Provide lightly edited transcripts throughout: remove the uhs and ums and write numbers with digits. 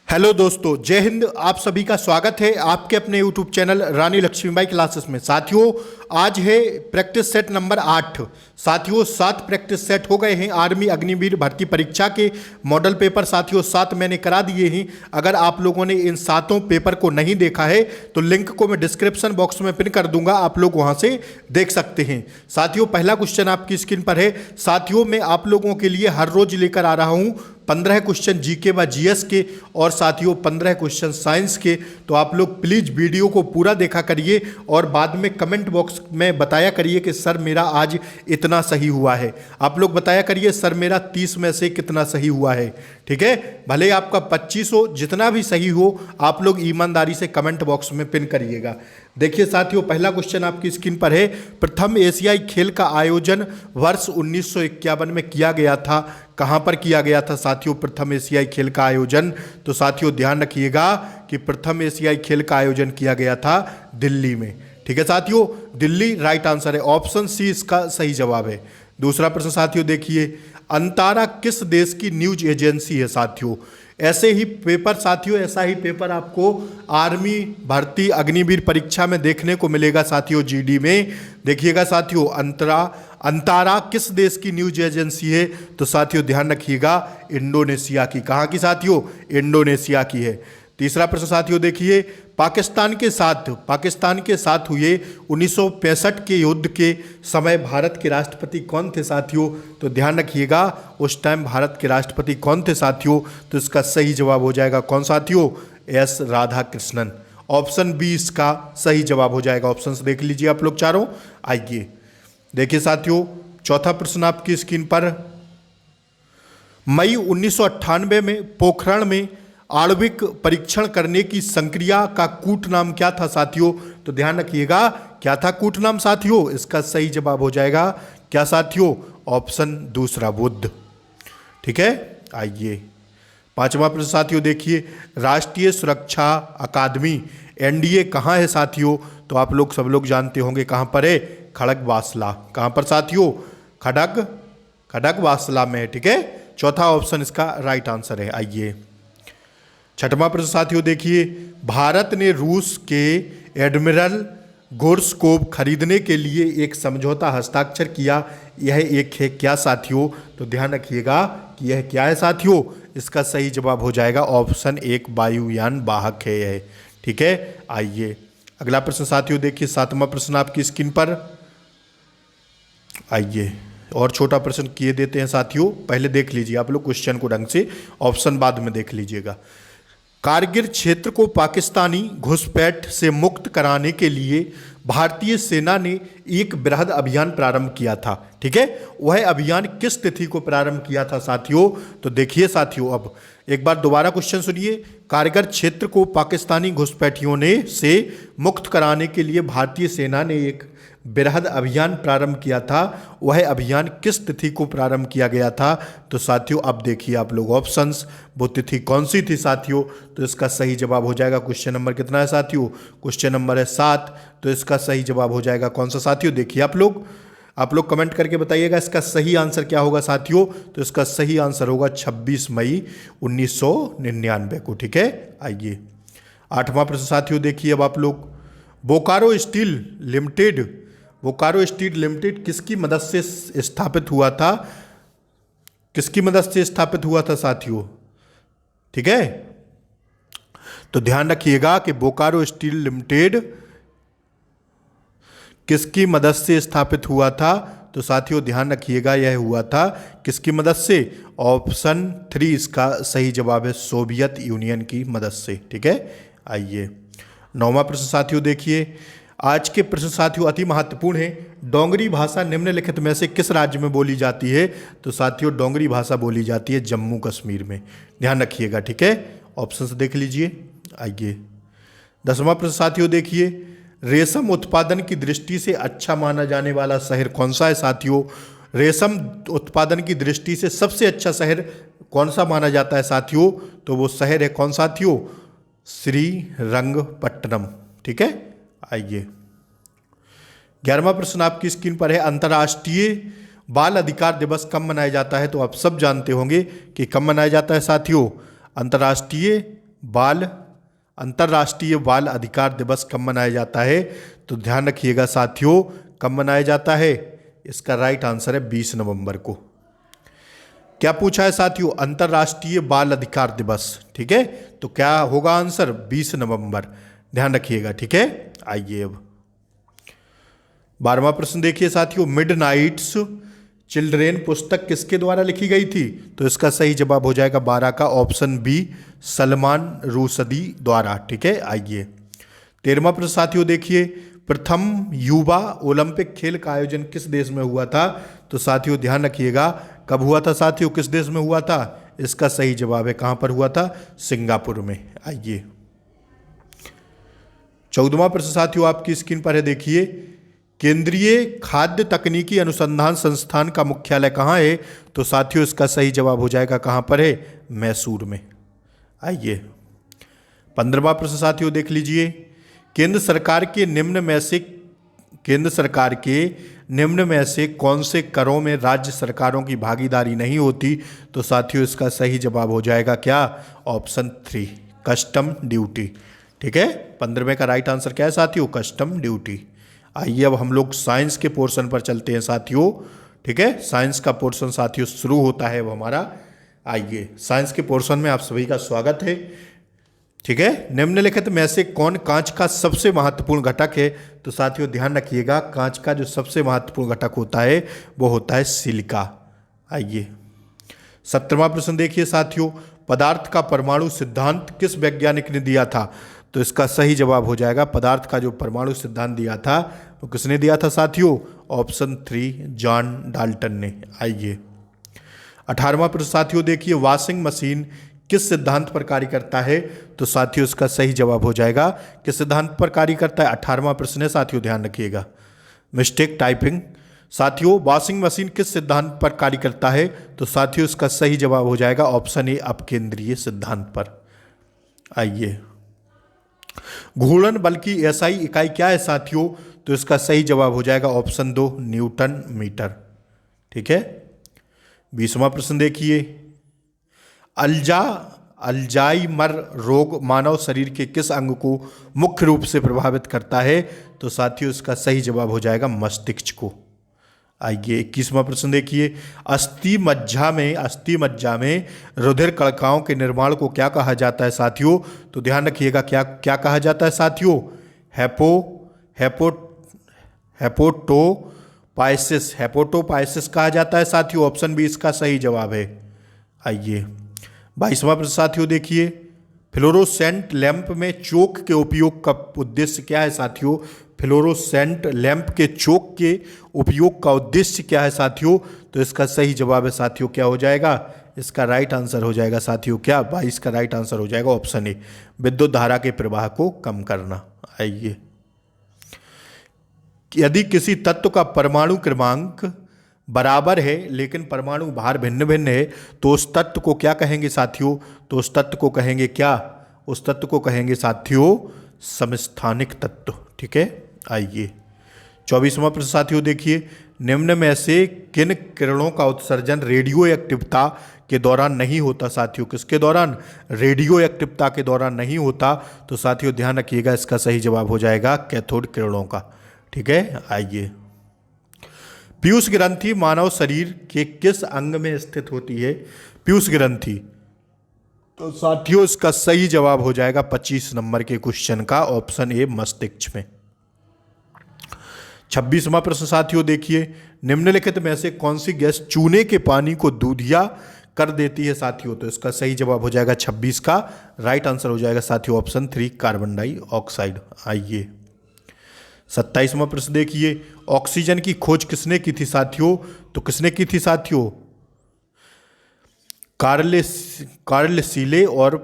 Hello दोस्तों, जय हिंद। आप सभी का स्वागत है आपके अपने यूट्यूब चैनल रानी लक्ष्मीबाई क्लासेस में। साथियों, आज है प्रैक्टिस सेट नंबर 8। साथियों, 7 प्रैक्टिस सेट हो गए हैं आर्मी अग्निवीर भर्ती परीक्षा के मॉडल पेपर। साथियों, 7 मैंने करा दिए हैं। अगर आप लोगों ने इन 7 पेपर को नहीं देखा है तो लिंक को मैं डिस्क्रिप्शन बॉक्स में पिन कर दूंगा, आप लोग वहां से देख सकते हैं। साथियों, पहला क्वेश्चन आपकी स्क्रीन पर है। साथियों, मैं आप लोगों के लिए हर रोज लेकर आ रहा हूं 15 क्वेश्चन जीके व जीएस के और साथियों 15 क्वेश्चन साइंस के। तो आप लोग प्लीज़ वीडियो को पूरा देखा करिए और बाद में कमेंट बॉक्स में बताया करिए कि सर मेरा आज इतना सही हुआ है। आप लोग बताया करिए सर मेरा 30 में से कितना सही हुआ है। ठीक है, भले आपका 25 हो, जितना भी सही हो आप लोग ईमानदारी से कमेंट बॉक्स में पिन करिएगा। देखिए साथियों, पहला क्वेश्चन आपकी स्क्रीन पर है। प्रथम एशियाई खेल का आयोजन वर्ष 1951 में किया गया था। कहाँ पर किया गया था साथियों प्रथम एशियाई खेल का आयोजन? तो साथियों ध्यान रखिएगा कि प्रथम एशियाई खेल का आयोजन किया गया था दिल्ली में। ठीक है साथियों, दिल्ली राइट आंसर है, ऑप्शन सी इसका सही जवाब है। दूसरा प्रश्न साथियों देखिए, अंतारा किस देश की न्यूज एजेंसी है? साथियों ऐसे ही पेपर साथियों ऐसा ही पेपर आपको आर्मी भर्ती अग्निवीर परीक्षा में देखने को मिलेगा साथियों जीडी में। देखिएगा साथियों, अंतारा किस देश की न्यूज एजेंसी है? तो साथियों ध्यान रखिएगा इंडोनेशिया की। कहाँ की साथियों? इंडोनेशिया की है। तीसरा प्रश्न साथियों देखिए, पाकिस्तान के साथ हुए 1965 के युद्ध के समय भारत के राष्ट्रपति कौन थे साथियों? तो ध्यान रखिएगा उस टाइम भारत के राष्ट्रपति कौन थे साथियों? तो इसका सही जवाब हो जाएगा कौन साथियों? एस राधाकृष्णन। ऑप्शन बी इसका सही जवाब हो जाएगा। ऑप्शन देख लीजिए आप लोग चारों। आइए देखिए साथियों, चौथा प्रश्न आपकी स्क्रीन पर। मई 1998 में पोखरण में आणविक परीक्षण करने की संक्रिया का कूट नाम क्या था साथियों? तो ध्यान रखिएगा क्या था कूट नाम साथियों? इसका सही जवाब हो जाएगा क्या साथियों? ऑप्शन दूसरा बुध। ठीक है, आइए पांचवा प्रश्न साथियों देखिए, राष्ट्रीय सुरक्षा अकादमी एनडीए कहाँ है साथियों? तो आप लोग सब लोग जानते होंगे कहाँ पर है, खड़गवासला। कहाँ पर साथियों? खड़गवासला में। ठीक है, चौथा ऑप्शन इसका राइट आंसर है। आइए छठवां प्रश्न साथियों देखिए, भारत ने रूस के एडमिरल गोर्स्कोव खरीदने के लिए एक समझौता हस्ताक्षर किया, यह एक है क्या साथियों? तो ध्यान रखिएगा कि यह क्या है साथियों? इसका सही जवाब हो जाएगा ऑप्शन एक, वायुयान वाहक है यह। ठीक है, आइए अगला प्रश्न साथियों देखिए, सातवां प्रश्न आपकी स्क्रीन पर। आइए और छोटा प्रश्न किए देते हैं साथियों, पहले देख लीजिए आप लोग क्वेश्चन को ढंग से, ऑप्शन बाद में देख लीजिएगा। कारगिल क्षेत्र को पाकिस्तानी घुसपैठ से मुक्त कराने के लिए भारतीय सेना ने एक बृहद अभियान प्रारंभ किया था। ठीक है, वह अभियान किस तिथि को प्रारंभ किया था साथियों? तो देखिए साथियों, अब एक बार दोबारा क्वेश्चन सुनिए। कारगिल क्षेत्र को पाकिस्तानी घुसपैठियों ने से मुक्त कराने के लिए भारतीय सेना ने एक बृहद अभियान प्रारंभ किया था, वह अभियान किस तिथि को प्रारंभ किया गया था? तो साथियों अब देखिए आप लोग ऑप्शंस, वो तिथि कौन सी थी साथियों? तो इसका सही जवाब हो जाएगा, क्वेश्चन नंबर कितना है साथियों? क्वेश्चन नंबर है 7। तो इसका सही जवाब हो जाएगा कौन सा साथियों? देखिए आप लोग कमेंट करके बताइएगा इसका सही आंसर क्या होगा साथियों? तो इसका सही आंसर होगा 26 मई 1999 को। ठीक है, आइए आठवां प्रश्न साथियों देखिए, अब आप लोग, बोकारो स्टील लिमिटेड किसकी मदद से स्थापित हुआ था? किसकी मदद से स्थापित हुआ था साथियों? ठीक है, तो ध्यान रखिएगा कि बोकारो स्टील लिमिटेड किसकी मदद से स्थापित हुआ था? तो साथियों ध्यान रखिएगा यह हुआ था किसकी मदद से? ऑप्शन 3 इसका सही जवाब है, सोवियत यूनियन की मदद से। ठीक है, आइए नौवां प्रश्न साथियों देखिए, आज के प्रश्न साथियों अति महत्वपूर्ण है। डोंगरी भाषा निम्नलिखित में से किस राज्य में बोली जाती है? तो साथियों डोंगरी भाषा बोली जाती है जम्मू कश्मीर में। ध्यान रखिएगा। ठीक है, ऑप्शन देख लीजिए। आइए 10वां प्रश्न साथियों देखिए, रेशम उत्पादन की दृष्टि से अच्छा माना जाने वाला शहर कौन सा है साथियों? रेशम उत्पादन की दृष्टि से सबसे अच्छा कौन सा माना जाता है साथियों? तो वो शहर है कौन साथियों? श्रीरंगपट्टनम। ठीक है, आइए 11वां प्रश्न आपकी स्क्रीन पर है, अंतर्राष्ट्रीय बाल अधिकार दिवस कब मनाया जाता है? तो आप सब जानते होंगे कि कब मनाया जाता है साथियों। अंतर्राष्ट्रीय बाल अंतर्राष्ट्रीय बाल अधिकार दिवस कब मनाया जाता है? तो ध्यान रखिएगा साथियों, कब मनाया जाता है? इसका राइट आंसर है 20 नवंबर को। क्या पूछा है साथियों? अंतर्राष्ट्रीय बाल अधिकार दिवस। ठीक है, तो क्या होगा आंसर? 20 नवंबर। ध्यान रखिएगा। ठीक है, आइए अब 12वां प्रश्न देखिए साथियों, मिडनाइट्स चिल्ड्रेन पुस्तक किसके द्वारा लिखी गई थी? तो इसका सही जवाब हो जाएगा 12 का ऑप्शन बी, सलमान रुशदी द्वारा। ठीक है, आइए 13वां प्रश्न साथियों देखिए, प्रथम युवा ओलंपिक खेल का आयोजन किस देश में हुआ था? तो साथियों ध्यान रखिएगा, कब हुआ था साथियों, किस देश में हुआ था? इसका सही जवाब है कहां पर हुआ था? सिंगापुर में। आइए 14वां प्रश्न साथियों आपकी स्क्रीन पर है, देखिए, केंद्रीय खाद्य तकनीकी अनुसंधान संस्थान का मुख्यालय कहाँ है? तो साथियों इसका सही जवाब हो जाएगा कहाँ पर है? मैसूर में। आइए 15वां प्रश्न साथियों देख लीजिए, केंद्र सरकार के निम्न में से कौन से करों में राज्य सरकारों की भागीदारी नहीं होती? तो साथियों इसका सही जवाब हो जाएगा क्या? Option 3, custom duty. ठीक है, 15वें का राइट आंसर क्या है साथियों? Custom duty. आइए अब हम लोग साइंस के पोर्शन पर चलते हैं साथियों। ठीक है, साइंस का पोर्शन साथियों शुरू होता है अब हमारा। आइए साइंस के पोर्शन में आप सभी का स्वागत है। ठीक है, निम्नलिखित में से कौन कांच का सबसे महत्वपूर्ण घटक है? तो साथियों ध्यान रखिएगा, कांच का जो सबसे महत्वपूर्ण घटक होता है वो होता है सिलिका। आइए 17वां प्रश्न देखिए साथियों, पदार्थ का परमाणु सिद्धांत किस वैज्ञानिक ने दिया था? तो इसका सही जवाब हो जाएगा, पदार्थ का जो परमाणु सिद्धांत दिया था वो किसने दिया था साथियों? ऑप्शन 3, जॉन डाल्टन ने। आइए 18वां प्रश्न साथियों देखिए, वॉशिंग मशीन किस सिद्धांत पर कार्य करता है? तो साथियों इसका सही जवाब हो जाएगा, किस सिद्धांत पर कार्य करता है? 18वां प्रश्न है साथियों, ध्यान रखिएगा, मिस्टेक टाइपिंग। साथियों वॉशिंग मशीन किस सिद्धांत पर कार्य करता है? तो साथियों इसका सही जवाब हो जाएगा ऑप्शन ए, अपकेंद्रीय सिद्धांत पर। आइए घूर्णन बल की एसआई इकाई क्या है साथियों? तो इसका सही जवाब हो जाएगा ऑप्शन 2, न्यूटन मीटर। ठीक है, 20वां प्रश्न देखिए, अल्जाइमर रोग मानव शरीर के किस अंग को मुख्य रूप से प्रभावित करता है? तो साथियों इसका सही जवाब हो जाएगा मस्तिष्क को। आइए 21वां प्रश्न देखिए, अस्थि मज्जा में रुधिर कणिकाओं के निर्माण को क्या कहा जाता है साथियों? तो ध्यान रखिएगा, क्या क्या कहा जाता है साथियों? हेपोटोपाइसिस कहा जाता है साथियों। ऑप्शन बी इसका सही जवाब है। आइए 22वां प्रश्न साथियों देखिए, फ्लोरोसेंट लैंप में चोक के उपयोग का उद्देश्य क्या है साथियों? फ्लोरोसेंट लैंप के चोक के उपयोग का उद्देश्य क्या है साथियों? तो इसका सही जवाब है साथियों, क्या हो जाएगा? इसका राइट आंसर हो जाएगा साथियों क्या? 22 का राइट आंसर हो जाएगा ऑप्शन ए, विद्युत धारा के प्रवाह को कम करना। आइए यदि किसी तत्व का परमाणु क्रमांक बराबर है लेकिन परमाणु भार भिन्न भिन्न है तो उस तत्व को क्या कहेंगे साथियों? तो उस तत्व को कहेंगे क्या? उस तत्व को कहेंगे साथियों समस्थानिक तत्व। ठीक है, आइए 24वां प्रश्न साथियों देखिए, निम्न में से किन किरणों का उत्सर्जन रेडियो एक्टिवता के दौरान नहीं होता साथियों? किसके दौरान? रेडियो एक्टिवता के दौरान नहीं होता। तो साथियों ध्यान रखिएगा, इसका सही जवाब हो जाएगा कैथोड किरणों का। ठीक है, आइए पीयूष ग्रंथि मानव शरीर के किस अंग में स्थित होती है? पीयूष ग्रंथि, तो साथियों इसका सही जवाब हो जाएगा 25 नंबर के क्वेश्चन का ऑप्शन ए, मस्तिष्क में। 26वां प्रश्न साथियों देखिए, निम्नलिखित में से कौन सी गैस चूने के पानी को दूधिया कर देती है साथियों? तो इसका सही जवाब हो जाएगा 26 का राइट आंसर हो जाएगा साथियों ऑप्शन 3, कार्बन डाइऑक्साइड। आइए 27वां प्रश्न देखिए, ऑक्सीजन की खोज किसने की थी साथियों? तो किसने की थी साथियों? कार्ल सीले और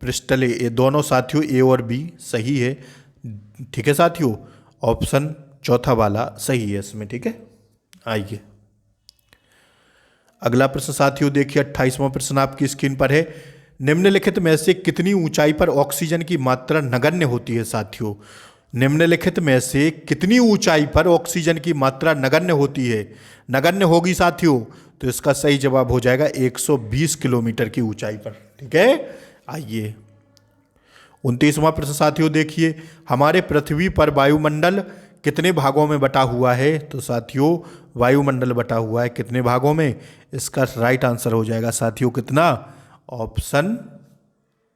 प्रिस्टले, ये दोनों साथियों ए और बी सही है। ठीक है साथियों, ऑप्शन चौथा वाला सही है इसमें। ठीक है, आइए अगला प्रश्न साथियों देखिए, 28वां प्रश्न आपकी स्क्रीन पर है, निम्नलिखित में से कितनी ऊंचाई पर ऑक्सीजन की मात्रा नगण्य होती है साथियों? निम्नलिखित में से कितनी ऊंचाई पर ऑक्सीजन की मात्रा नगण्य होती है? नगण्य होगी साथियों, तो इसका सही जवाब हो जाएगा 120 किलोमीटर की ऊंचाई पर। ठीक है, आइए 29वां प्रश्न साथियों देखिए, हमारे पृथ्वी पर वायुमंडल कितने भागों में बटा हुआ है? तो साथियों वायुमंडल बटा हुआ है कितने भागों में? इसका राइट आंसर हो जाएगा साथियों कितना? ऑप्शन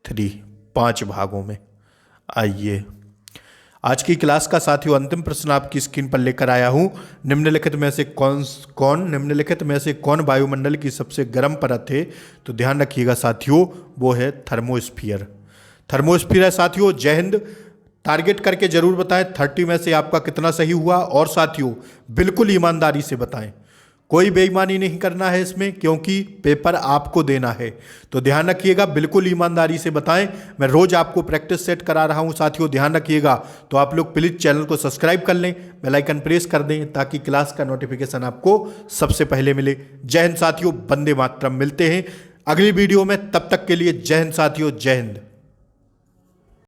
3, 5 भागों में। आइए आज की क्लास का साथियों अंतिम प्रश्न आपकी स्क्रीन पर लेकर आया हूं। निम्नलिखित में से कौन वायुमंडल की सबसे गर्म परत है? तो ध्यान रखिएगा साथियों, वो है थर्मोस्फीयर। थर्मोस्फीयर है साथियों। जय हिंद। टारगेट करके जरूर बताएं 30 में से आपका कितना सही हुआ, और साथियों बिल्कुल ईमानदारी से बताएं, कोई बेईमानी नहीं करना है इसमें, क्योंकि पेपर आपको देना है। तो ध्यान रखिएगा, बिल्कुल ईमानदारी से बताएं। मैं रोज आपको प्रैक्टिस सेट करा रहा हूं साथियों, ध्यान रखिएगा। तो आप लोग प्लीज चैनल को सब्सक्राइब कर लें, बेल आइकन प्रेस कर दें, ताकि क्लास का नोटिफिकेशन आपको सबसे पहले मिले। जय हिंद साथियों, वंदे मातरम। मिलते हैं अगली वीडियो में, तब तक के लिए जय हिंद साथियों, जय हिंद।